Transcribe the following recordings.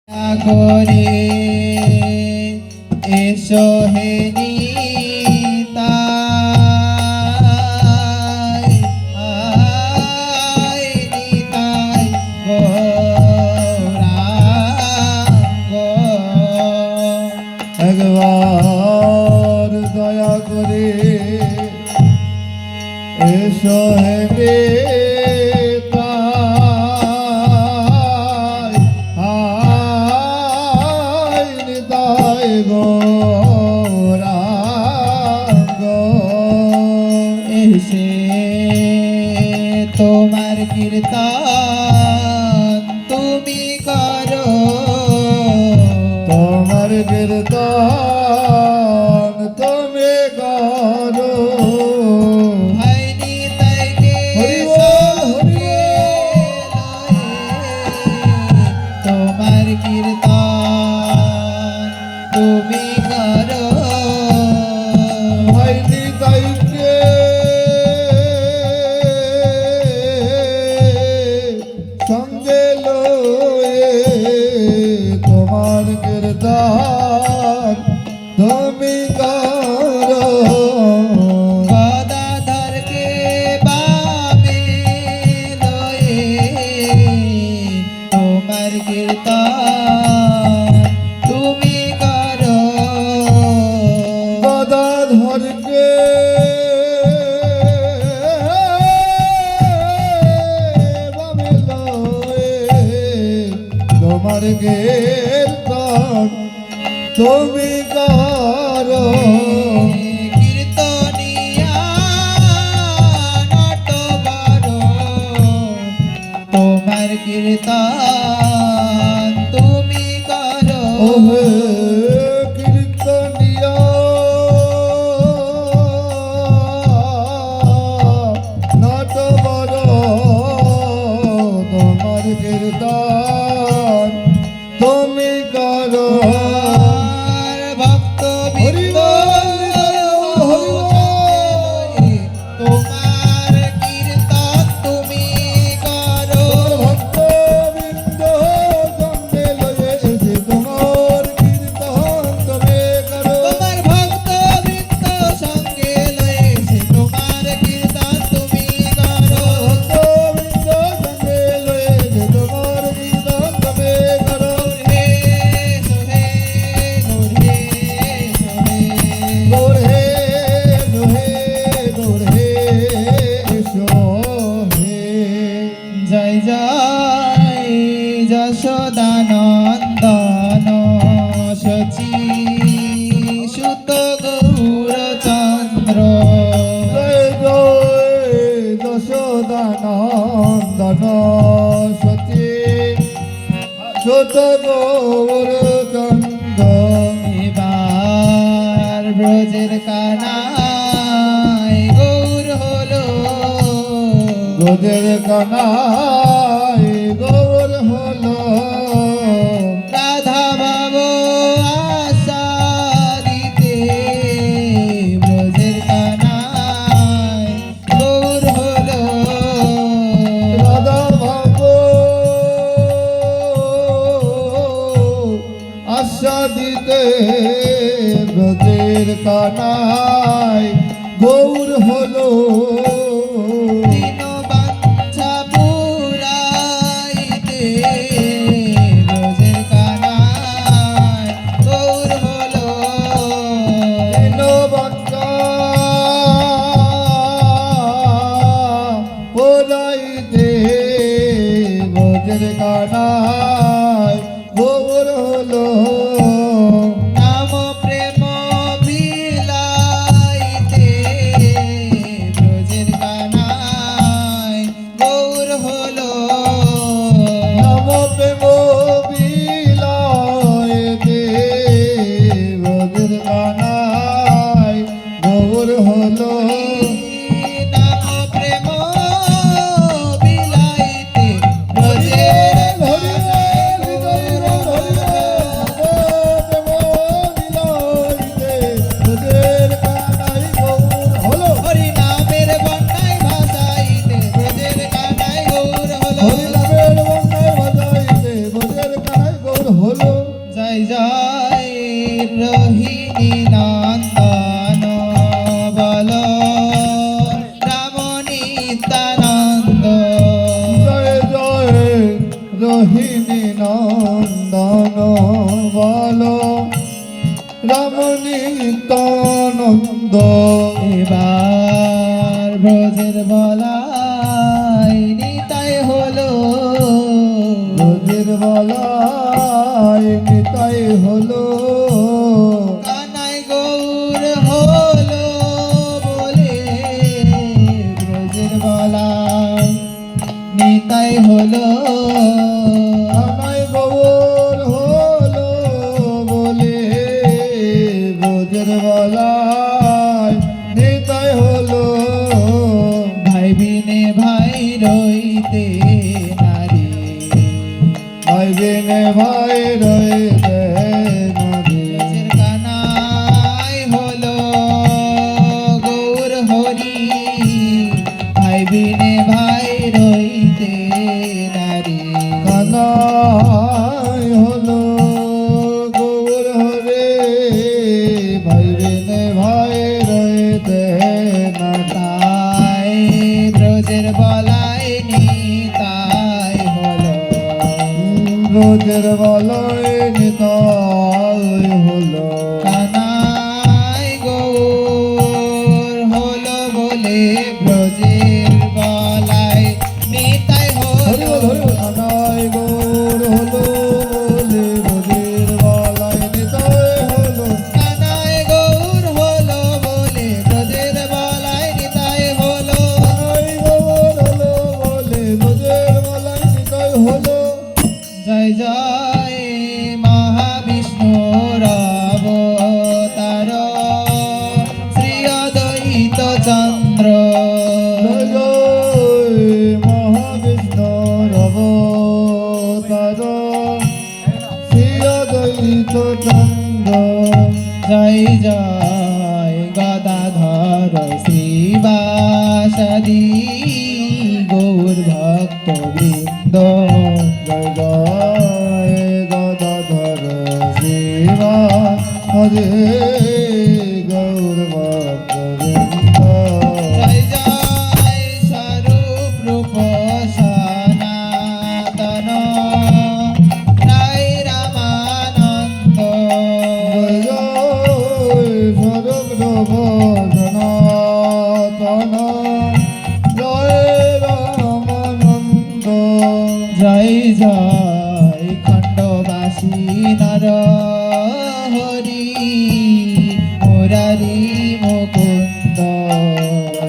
করে এসো হে নিতাই, আয় নিতাই গৌরাঙ্গ। একবার দয়া করে এসো হে তোমার কীর্তন তুমি করো, তোমার কীর্তন তুমি করো। ভাই নিতাইকে সঙ্গে লয়ে তোমার কীর্তন তুমি করো। ভাই নিতাইকে সঙ্গে লয়ে তোমার কীর্তন তুমি করো। গদাধরকে বামে লয়ে তোমার কীর্তন তুমি করো। গদাধরকে বামে লয়ে তোমার কীর্তন তুমি করো। কীর্তনিয়া নটবর তোমার কীর্তন তুমি করো। ওহে কীর্তনিয়া নটবর তোমার কীর্তন তুমি করো। ভক্ত বৃন্দ তোমার কীর্তন তুমি করো। ভক্তবৃন্দ সঙ্গে লয়ে এসে তোমার কীর্তন তুমি করো। তোমার ভক্ত বৃন্দ সঙ্গে লয়েছে তোমার কীর্তন তুমি করো। ভক্তবৃন্দ সঙ্গে লয়ে এসে তোমার কীর্তন তুমি করো। হে সোহে হে গৌর হে গৌর হে এসো হে। জয় জয় যশোদানন্দন শচী সুত গৌরচন্দ্র। জয় জয় যশোদানন্দন সতী সুত গৌরচন্দ্র। এবার ব্রজের কানায় গৌর হলো, গোদের কানায় গৌর হলো। রাধা বাবু আশা দিতে ব্রজের কানায় গৌর হলো। রাধা ভাব আশা দিতে ব্রজের কানায় গৌর হলো। দিন বাঞ্ছা পুরাইতে ব্রজের কানায় গৌর হলো। দীনবন্ধা পোলাইতে ব্রজের কানায় গৌর হলো। নাম প্রেম বিলাইতে ব্রজের কানায় গৌর হলো। নম প্রেম বিলাইতে ব্রজের কানায় গৌর হলো। নাম প্রেম বিলাইতে ব্রজের মোহিনী নন্দন বল রাম নিত্যানন্দ এবার ব্রজের বলাই নিতাই হলো ব্রজের বলাই নিতাই হলো কানাই গৌর হলো বলে ব্রজের বলাই নিতাই হলো আমায় গৌর হলো বলে ব্রজের বলাই নিতাই হলো ভাই বিনে ভাই রইতে নারী ভাই বিনে ভাই রইতে নারী ব্রজের কানাই হলো গৌর হরি ভাই বিনে ভাই রইতে নারী কানাই হলো গৌর হরে ভাই বিনে ভাই রইতে না তাই ব্রজের বলাই নিতাই হলো রোজের বলয় নিতাই হলো কানাই গৌর হলো বলে ব্রজের বলাই নিতাই হরি হলো বল কানাই গৌর হলো বলে রোজের বলয় নিতাই হলো কানাই গৌর হলো বলে ব্রজের বলাই নিতাই হলো কানাই গৌর হলো বলে রোজের বলয় নিতাই হলো জয় জয় মহাবিষ্ণুর অবতার শ্রী অদ্বৈত চন্দ্র জয় জয় মহাবিষ্ণুর অবতার শ্রী অদ্বৈত চন্দ্র জয় জয় গদাধর শ্রীবাসাদি গৌর ভক্ত বৃন্দ জয় জয় গদাধর শিবা হরে গৌর ভক্তবৃন্দ জয় জয় স্বরূপ রূপ সনাতন রায় রামানন্দ জয় জয় স্বরূপ সনাতন জয় রামানন্দ জয় জয় খণ্ডবাসী নর হরি মুরারি মুকুন্দ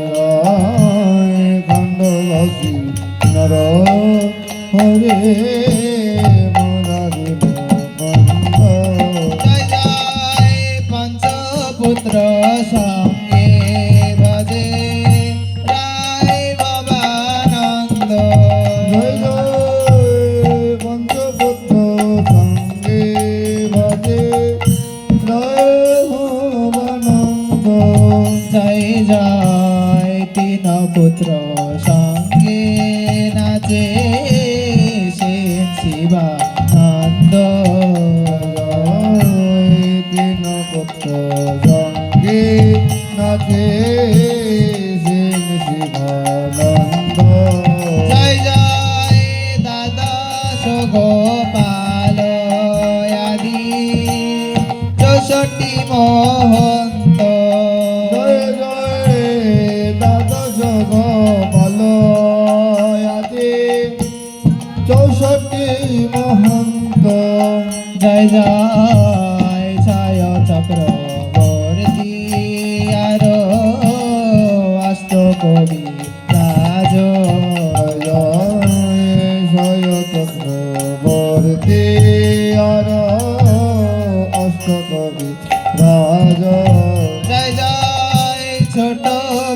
জয় খণ্ডবাসী নর হরে মুরারি মুকুন্দ জয় জয় পঞ্চপুত্র সঙ্গে ভজে রায় বাবানন্দ জয় জয় পঞ্চপুত্র সঙ্গে ভজে জয় ভবানন্দ জয় জয় তিন পুত্র সঙ্গে নাচে সেন শিবানন্দ জয় তিন পুত্র সঙ্গে নাচে সেন শিবানন্দ জয় জয় দ্বাদশ গোপাল আদি 64 মহন্ত জয় জয় দ্বাদশ গোপাল আদি 64 মহন্ত জয় জয় ছায় চক্রবর্তী আর অষ্ট কবি রাজ জয় চক্রবর্তী আর অষ্টকবি রাজ জয় জয় ছোট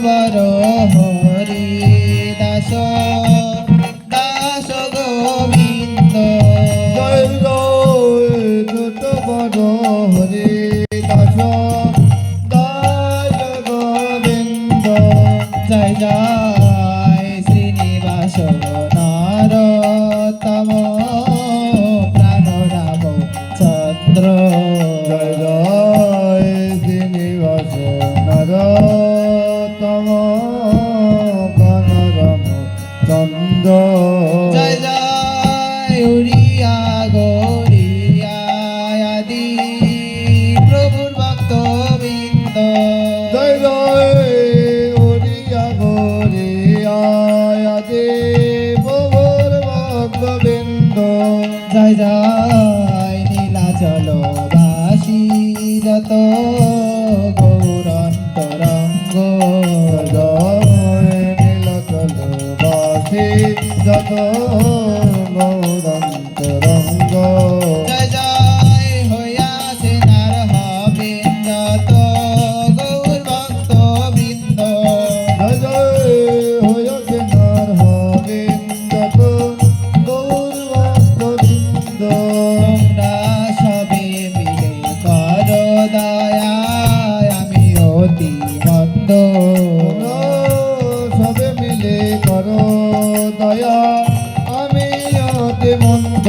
বড় হরি দাস দাস গোবিন্দ জয় জয় ছোট বড় হরি দাস দাস গোবিন্দ জয় জয় শ্রীনিবাস নরতম প্রাণ রাম চন্দ্র জয় জয় শ্রীনিবাস নর গোবিন্দ জয় জয় নীলাচল বাসী যত গৌরন্তরঙ্গ জয় নীলাচল বাসী যত গৌরন্তরঙ্গ জয় জয় হইয়াছে নার হবেন যত গৌর ভক্ত বৃন্দ জয় জয় হয়েছে নার হবেন যত গৌর ভক্তবৃন্দ তোমরা সবে মিলে কর দয়া আমি অতি মন্দ তোমরা সবে মিলে করো দয়া আমি অতি মন্দ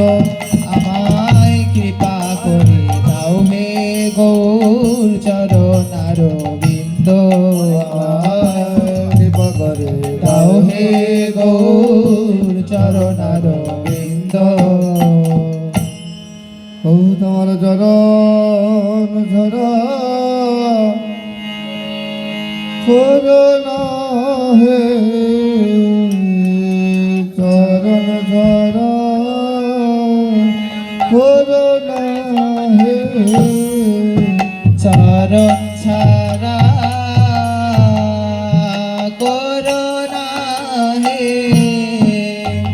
আমায় কৃপা করে দাও হে গৌর চরণ আরবিন্দ কৃপা করে দাও হে গৌর চরণ আরবিন্দ ও তোমার চরণ ঝরা করোনা হে চরণ ঝরা করোনা হে চরণ ছাড়া করোনা হে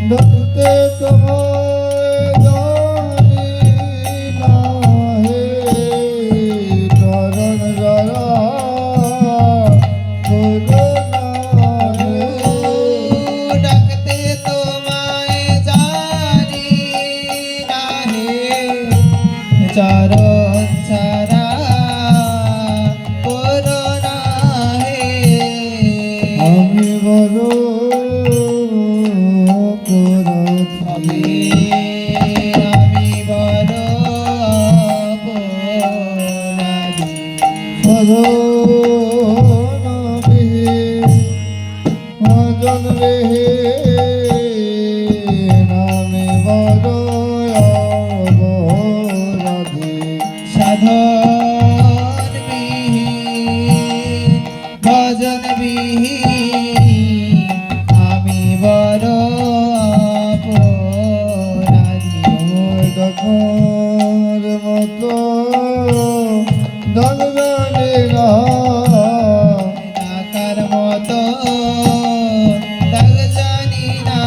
ভক্তে তোমায় জানি না হে চরণ ঝরা করোনা হে ডাকতে তোমায় জানি না হে চরণ ছাড়া করোনা হে আমি বড় অপরাধী আমি বড় অপরাধী শরণ ভজন আমি বড় অপরাধী সাধন বিহীন ভজন বিহীন আমি বড় অপরাধী দেখার মতো দলবেলা ডাকার মতো ডাক জানি না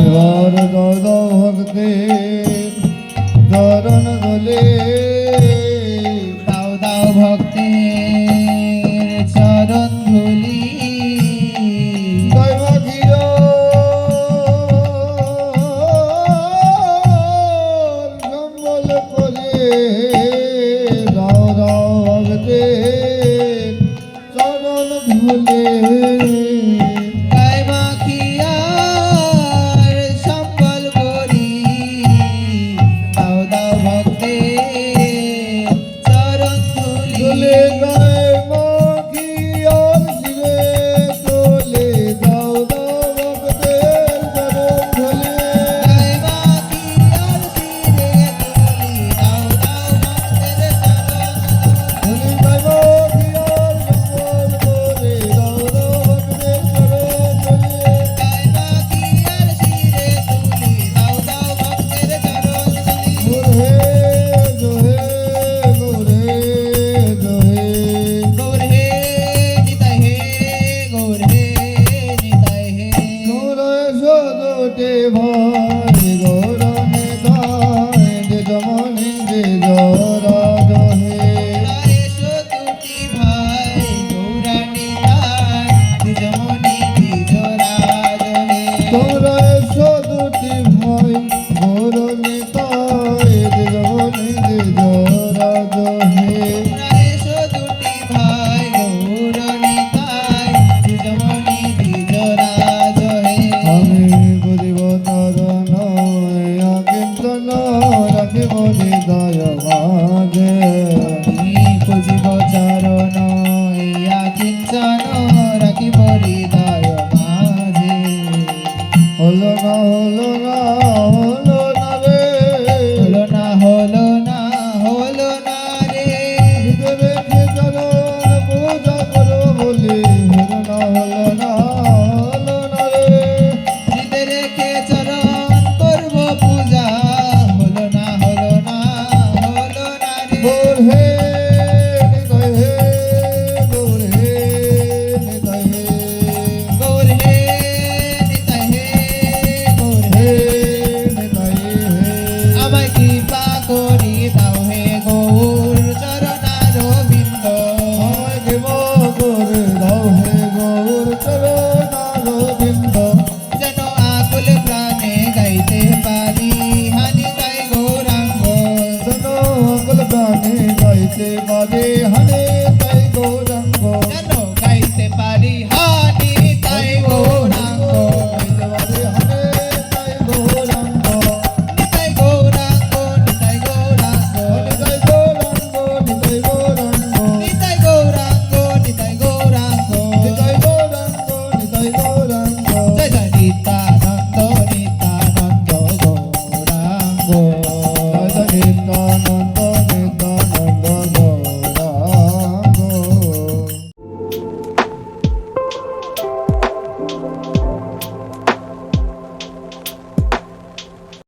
এবার দল ভক্তি চরণ দলে দাও দাও ভক্তের চরণ ধুলি দৈবাঘির সম্বল করে দাও দাও ভক্তি চরণ ধুলে গায়ে মাখিয়ার সম্বল করি দাও দাও ভক্তের চরণ ধুলি দোলে গায়ে মাখিয়ার শিরে তোলে দাও দাও ভক্তের চরণ ধুলে গায়ে মাখিয়ার শিরে তুলি দাও দাও ভক্তের চরণ ধুলি গায়ে মাখিয়ার সম্বল করে দাও দাও ভক্তের চরণ ধুলে গায়ে মাখিয়ার শিরে তুলি দাও দাও ভক্তের চরণ ধুলি গোরে জোহে গোরে জোহে গৌর হে নিতাই হে গৌর হে নিতাই হে গোরে সদোটে ভাই গৌরনে গায় যে জমনি যে জরা জোহে এসো দুটি ভাই গৌরা নিতাই দ্বিজমণি দ্বিজরাজ হে তোমরা এসো দুটি ভাই গৌরনে গায় যে জমনি যে জরা জোহে এসো দুটি ভাই গৌর নিতাই দ্বিজমণি দ্বিজরাজ হে আমি বুঝিব তার নয় আকিঞ্চন রাখিব হৃদয় মাঝে আমি পুজিব চরণ ইয়া কিঞ্চন রাখিব হৃদয় মাঝে হলো না